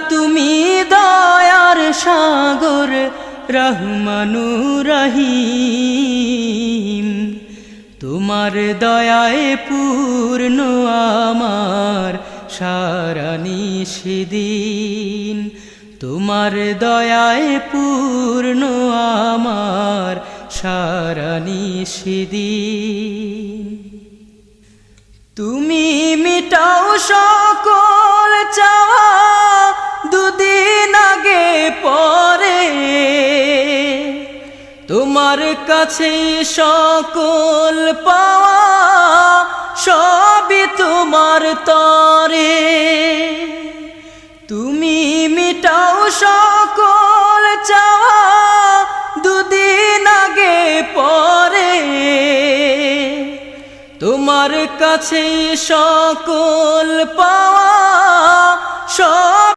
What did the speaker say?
তুমি দয়ার সাগর রহমানুর রহিম। তোমার দয়ায় পূর্ণ আমার সারা নিশিদিন। তোমার দয়ায় পূর্ণ আমার সারা নিশিদিন। তুমি মিটাও সকল চাওয়া দুদিন আগে পরে। তোমার কাছে সকল পাওয়া সবই তোমার তরে। তুমি মিটাও সকল চাওয়া দুদিন আগে পরে। তোমার কাছে সকল পাওয়া সব